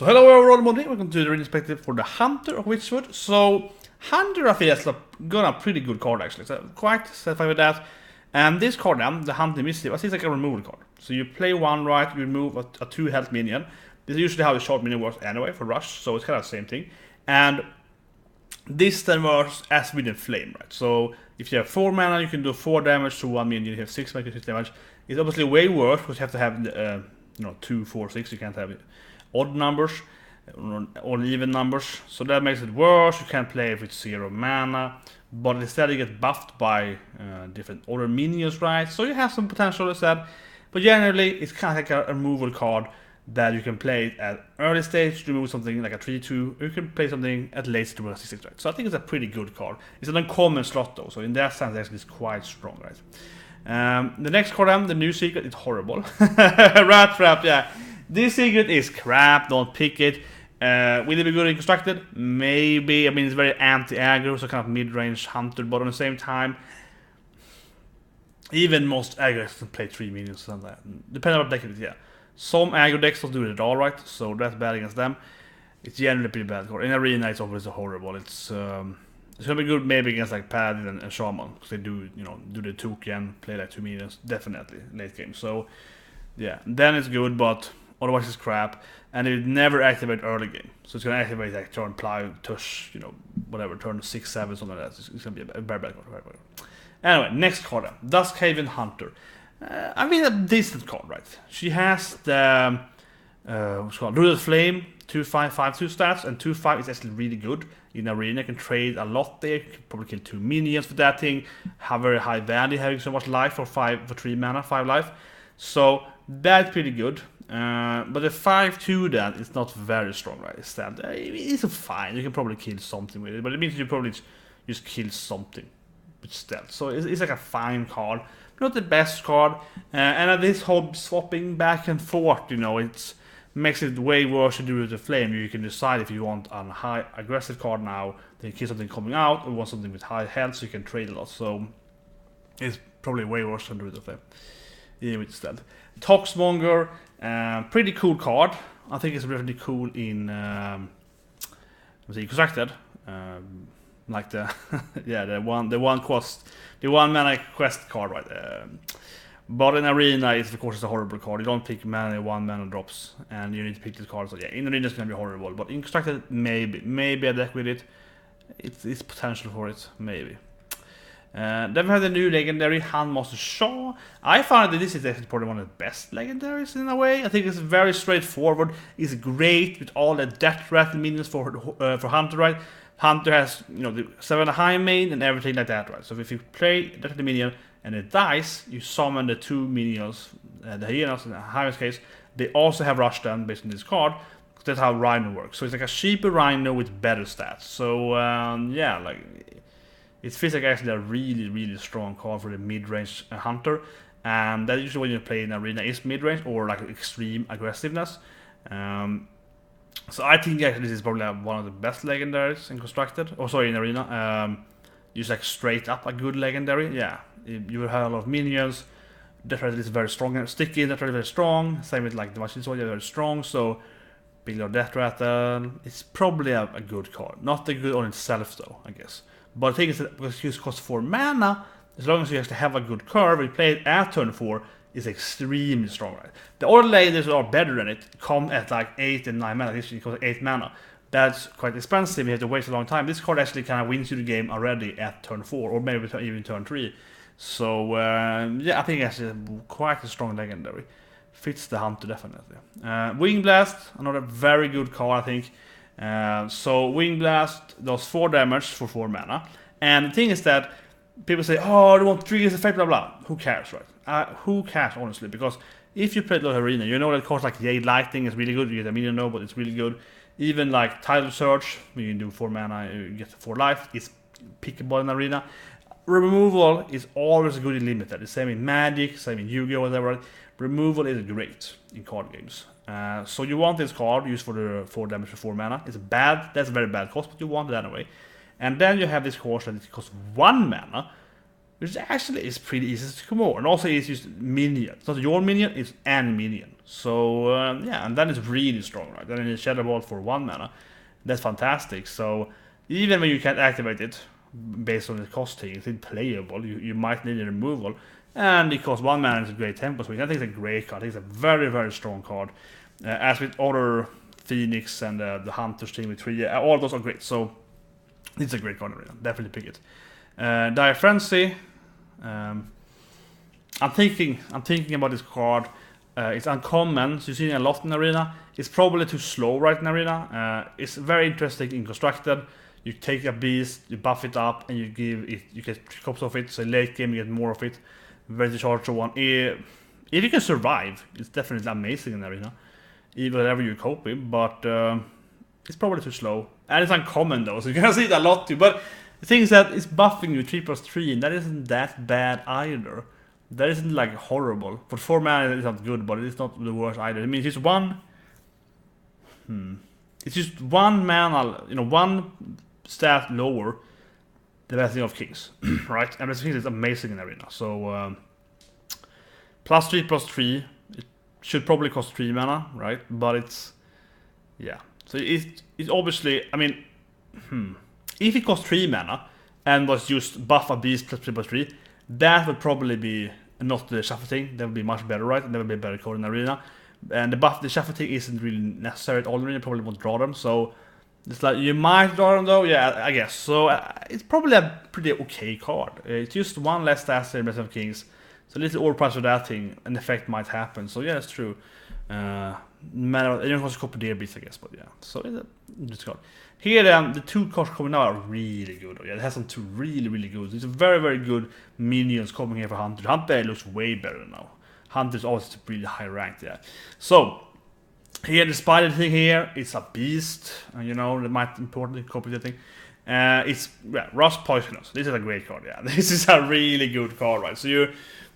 So hello everyone, welcome to the reading perspective for the Hunter of Witchwood. So Hunter I feel has got a pretty good card actually, so quite satisfied with that. And this card now, the Hunting Mastiff, I think it's like a removal card. So you play one right, you remove a 2 health minion. This is usually how the short minion works anyway for rush, so it's kind of the same thing. And this then works as with the flame, right? So if you have 4 mana, you can do 4 damage to 1 minion. If you have 6 mana, you can do 6 damage. It's obviously way worse because you have to have 2, 4, 6. You can't have odd numbers or even numbers, so that makes it worse. You can't play with 0 mana, but instead you get buffed by different other minions, right? So you have some potential instead, but generally it's kind of like a removal card that you can play at early stage to remove something like a 3-2, or you can play something at late stage to remove a 6-6, right? So I think it's a pretty good card. It's an uncommon slot though, so in that sense actually it's quite strong, right? The next card, the new secret, is horrible. Rat Trap, yeah. This secret is crap, don't pick it. Will it be good and constructed? Maybe. I mean, it's very anti-aggro, so kind of mid-range hunter, but at the same time, even most aggro decks can play 3 minions and that. Depending on what deck it is, yeah. Some aggro decks don't do it at all, right? So that's bad against them. It's generally pretty bad. In arena, it's obviously horrible. It's gonna be good maybe against like Paladin and Shaman, because they do the token, play like 2 minions, definitely late game. So yeah, then it's good, but otherwise it's crap, and it never activate early game. So it's gonna activate like turn plow, tush, whatever, turn 6, 7, something like that. It's gonna be a very bad card. Anyway, next card, Duskhaven Hunter. I mean, a decent card, right? She has the what's called Rooted Flame, 2/5, 5/2 stats, and 2/5 is actually really good in arena. You can trade a lot there. You can probably kill 2 minions for that thing. Have very high value, having so much life for 3 mana, 5 life. So that's pretty good. But the 5/2 then is not very strong, right? It's fine. You can probably kill something with it, but it means you probably just kill something with stealth. So it's like a fine card, not the best card. And this whole swapping back and forth, it makes it way worse to do with the flame. You can decide if you want a high aggressive card now, then you kill something coming out, or you want something with high health, so you can trade a lot. So it's probably way worse than do with the flame. Yeah, with stealth. Toxmonger. Pretty cool card. I think it's really cool in constructed. Like the the one mana quest card, right? But in arena, it's of course a horrible card. You don't pick mana 1 mana drops, and you need to pick this card. So yeah, in arena it's gonna be horrible. But in constructed, maybe a deck with it. It's potential for it, maybe. Then we have the new legendary Handmaster Shaw. I found that this is actually probably one of the best legendaries in a way. I think it's very straightforward. It's great with all the death rattle minions for Hunter, right? Hunter has the 7 high main and everything like that, right? So if you play death rattle minion and it dies, you summon the 2 minions, the hyenas in the highest case. They also have rush down based on this card. That's how Rhino works. So it's like a cheaper Rhino with better stats. So yeah, like. It feels like actually a really, really strong card for the mid-range hunter, and that usually when you play in arena is mid-range or like extreme aggressiveness. So I think actually this is probably one of the best legendaries in constructed, in arena. Just like straight up a good legendary. Yeah, you will have a lot of minions. Death Rattle is very strong and sticky. Death Rattle is very strong. Same with like the Machine Soldier, very strong. So big lot of Death Rattle. It's probably a good card. Not a good on itself though, I guess. But the thing is that because it costs 4 mana, as long as you actually have a good curve, you play it at turn 4, is extremely strong, right? The other legendary are better than it, come at like 8 and 9 mana, this costs 8 mana. That's quite expensive, you have to wait a long time. This card actually kind of wins you the game already at turn 4, or maybe even turn 3. So yeah, I think it's quite a strong legendary. Fits the hunter definitely. Wing Blast, another very good card I think. So Wing Blast does 4 damage for 4 mana, and the thing is that people say, oh, I want 3 as effect, blah blah. Who cares, right? Who cares, honestly? Because if you play the arena, you know that cards like Jade Lightning is really good. You get a minion, but it's really good. Even like Tidal Surge, when you do 4 mana, you get 4 life. It's pickable in arena. Removal is always good in limited. The same in Magic, same in Yu-Gi-Oh, whatever. Removal is great in card games. So you want this card used for the 4 damage for 4 mana. It's bad, that's a very bad cost, but you want it anyway. And then you have this card that it costs 1 mana, which actually is pretty easy to come over. And also it's just minion. It's not your minion, it's an minion. So yeah, and then it's really strong, right? Then it's Shadow Ball for 1 mana. That's fantastic. So even when you can't activate it based on the costing, it's playable. You might need a removal. And it costs 1 mana, it's a great tempo swing. I think it's a great card. I think it's a very, very strong card. As with other Phoenix and the Hunter stream with 3, all those are great. So it's a great card. Definitely pick it. Dire Frenzy. I'm thinking about this card. It's uncommon, so you see it a lot in Arena. It's probably too slow right in Arena. It's very interesting in constructed. You take a beast, you buff it up, and you get 3 copies of it. So late game you get more of it. Very charge to 1. If you can survive, it's definitely amazing in Arena. Even whatever you cope with, but it's probably too slow. And it's uncommon though, so you can see it a lot too. But the thing is that it's buffing you 3+3, and that isn't that bad either. That isn't like horrible. For 4 mana it's not good, but it's not the worst either. I mean, it's just one... It's just 1 mana, 1 stat lower the Blessing of Kings, right? And Blessing of Kings is amazing in Arena. So, +3/+3, it should probably cost 3 mana, right? But it's... Yeah. So it's obviously... I mean... If it cost 3 mana and was just buff a beast +3/+3, that would probably be not the shuffle thing. That would be much better, right? And that would be a better card in Arena. And the shuffle thing isn't really necessary at all in Arena. Probably won't draw them. So it's like you might draw them though. Yeah, I guess. So it's probably a pretty okay card. It's just 1 less stats than Blessing of Kings. So a little overprice for that thing, an effect might happen. So yeah, that's true. Matter, you can copy their beast, I guess. But yeah, so it's a interesting card. Here then, the 2 cards coming out are really good. Yeah, it has some 2 really, really good. It's a very, very good minions coming here for Hunter. Hunter looks way better now. Hunter's always really high ranked, yeah. So, here the spider thing here, it's a beast. The most important copy that thing. It's Rust Poisonous. This is a great card, yeah. This is a really good card, right? So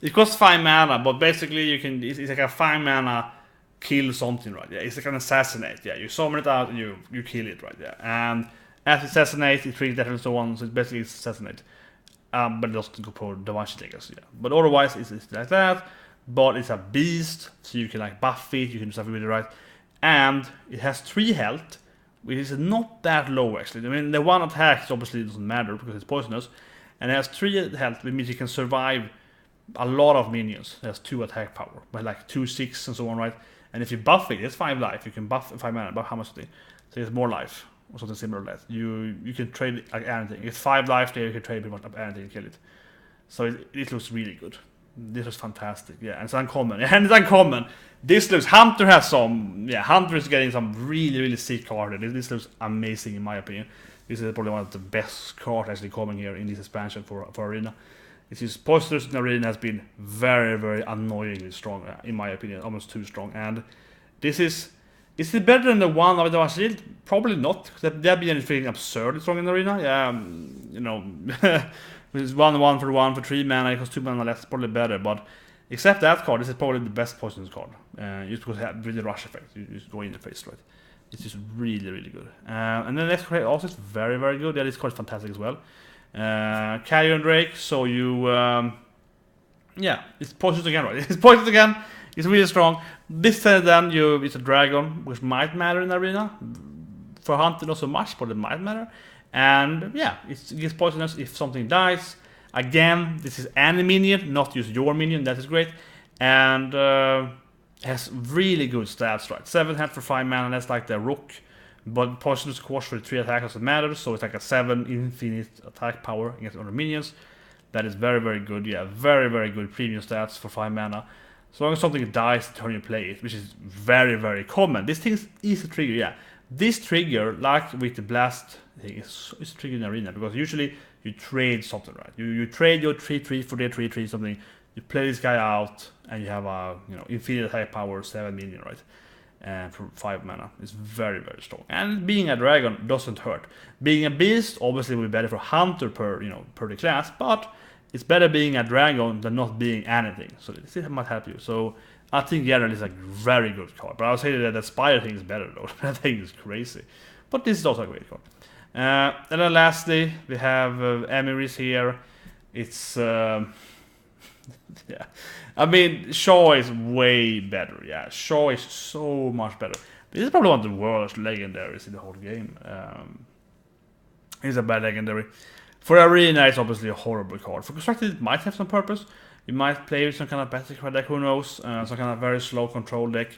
it costs 5 mana, but basically it's like a 5 mana kill something, right? Yeah, it's like an assassinate. Yeah, you summon it out and you kill it, right? Yeah, and as assassinate, it triggers that and so on. So it's basically assassinate, but it doesn't go for divine, I guess. Yeah, but otherwise it's like that. But it's a beast, so you can like buff it, you can do stuff with it, right? And it has 3 health, which is not that low actually. I mean, the 1 attack obviously doesn't matter because it's poisonous, and it has 3 health, which means you can survive a lot of minions. It has 2 attack power, but like 2, 6, and so on, right? And if you buff it, it's 5 life. You can buff 5 mana, buff how much it is. So it's more life, or something similar to that. You can trade like anything. It's 5 life there, you can trade pretty much up anything and kill it. So it looks really good. This was fantastic, yeah, and it's uncommon. And it's uncommon. This looks... Hunter has some... Yeah, Hunter is getting some really, really sick card. This looks amazing in my opinion. This is probably one of the best cards actually coming here in this expansion for Arena. It's just Poisonous in Arena has been very, very annoyingly strong, in my opinion, almost too strong. And this is it better than the one of the Shield? Probably not. That'd be anything absurdly strong in Arena. Yeah, it's 1/1 for 1 for 3 mana, it costs 2 mana less, probably better. But except that card, this is probably the best Poisonous card. Just because it has really rush effect. You just go in the face, right? It's just really, really good. And then the next card also is very, very good. Yeah, this card is fantastic as well. Carrion Drake, so you yeah, it's poisonous again, right? It's poisonous again, it's really strong. This time then it's a dragon, which might matter in Arena. For Hunter not so much, but it might matter. And yeah, it gets poisonous if something dies. Again, this is any minion, not just your minion, that is great. And has really good stats, right? 7 health for 5 mana, that's like the Rook. But Poisonous Squash for 3 attacks doesn't matter, so it's like a 7 infinite attack power against other minions. That is very, very good. Yeah, very, very good premium stats for 5 mana. As long as something dies the turn you play it, which is very, very common. This thing is easy to trigger, yeah. This trigger, like with the Blast thing, is triggered in Arena, because usually you trade something, right? You trade your 3/3 for their 3/3 something, you play this guy out, and you have a infinite attack power 7 minion, right? For 5 mana. It's very, very strong. And being a dragon doesn't hurt. Being a beast obviously will be better for Hunter per the class, but it's better being a dragon than not being anything. So this might help you. So I think generally it's a very good card. But I would say that the Spider thing is better though. That thing is crazy. But this is also a great card. And then lastly, we have Emiris here. It's yeah. I mean, Shaw is way better. Yeah, Shaw is so much better. This is probably one of the worst legendaries in the whole game. It's a bad legendary. For Arena, it's obviously a horrible card. For Constructed, it might have some purpose. You might play with some kind of better card deck, who knows? Some kind of very slow control deck.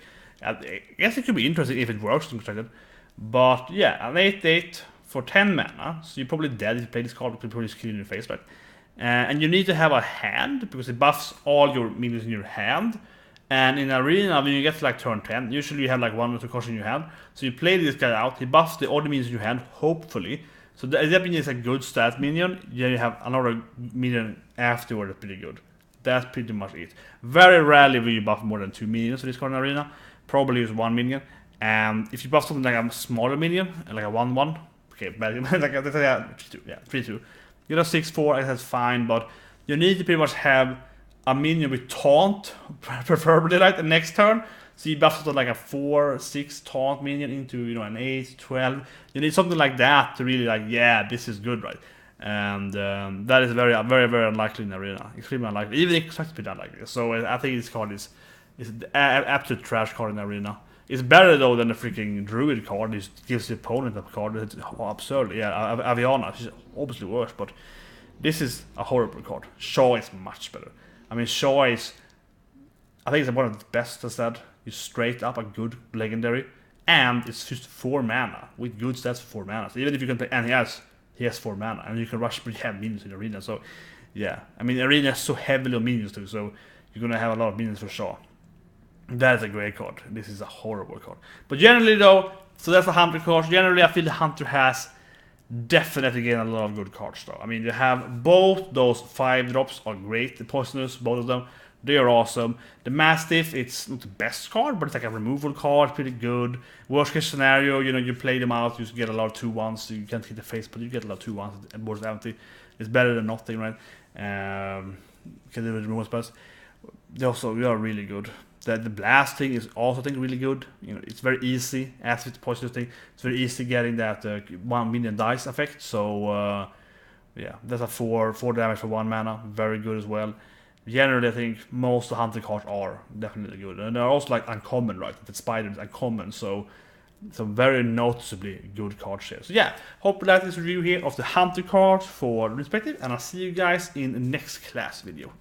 I guess it could be interesting if it works in Constructed. But yeah, an 8/8 for 10 mana. So you're probably dead if you play this card, because you probably kill in your face, right? And you need to have a hand, because it buffs all your minions in your hand. And in Arena, when you get to like turn 10, usually you have like 1 or 2 cards in your hand. So you play this guy out, he buffs the other minions in your hand, hopefully. So that minion is a good stat minion. Then you have another minion afterward that's pretty good. That's pretty much it. Very rarely will you buff more than 2 minions for this card in Arena. Probably use 1 minion. And if you buff something like a smaller minion, like a 1/1, okay, bad, like a 3/2, yeah, 3/2. You know, 6/4, that's fine, but you need to pretty much have a minion with taunt, preferably like the next turn. So you buff something like a 4/6 taunt minion into, you know, an 8/12. You need something like that to really like, yeah, this is good, right? And that is very, very, very unlikely in Arena. Extremely unlikely, even if it's pretty unlikely. So I think this card is an absolute trash card in Arena. It's better though than the freaking Druid card. It gives the opponent a card. It's absurd. Yeah, Aviana is obviously worse, but this is a horrible card. Shaw is much better. I mean, Shaw is, I think it's one of the best, as that. It's straight up a good legendary, and it's just 4 mana with good stats for 4 mana. So even if you can play, and he has 4 mana, and you can rush pretty heavy minions in Arena. So yeah, I mean, Arena is so heavily on minions too, so you're gonna have a lot of minions for Shaw. That's a great card. This is a horrible card. But generally though, so that's the Hunter card. Generally I feel the Hunter has definitely gained a lot of good cards though. I mean, you have both those 5 drops are great. The Poisonous, both of them, they are awesome. The Mastiff, it's not the best card, but it's like a removal card, pretty good. Worst case scenario, you know, you play them out, you get a lot of 2/1s, so you can't hit the face, but you get a lot of 2/1s and board's empty. It's better than nothing, right? Can do with removal spells. They are really good. The blast thing is also, I think, really good. You know, it's very easy, as with the poison thing, it's very easy getting that 1 minion dice effect. So yeah, that's a 4 damage for 1 mana, very good as well. Generally, I think most of the hunting cards are definitely good, and they're also like uncommon, right? The spider is uncommon, so some very noticeably good cards here. So yeah, hope you like this review here of the hunter cards for Respective, and I'll see you guys in the next class video.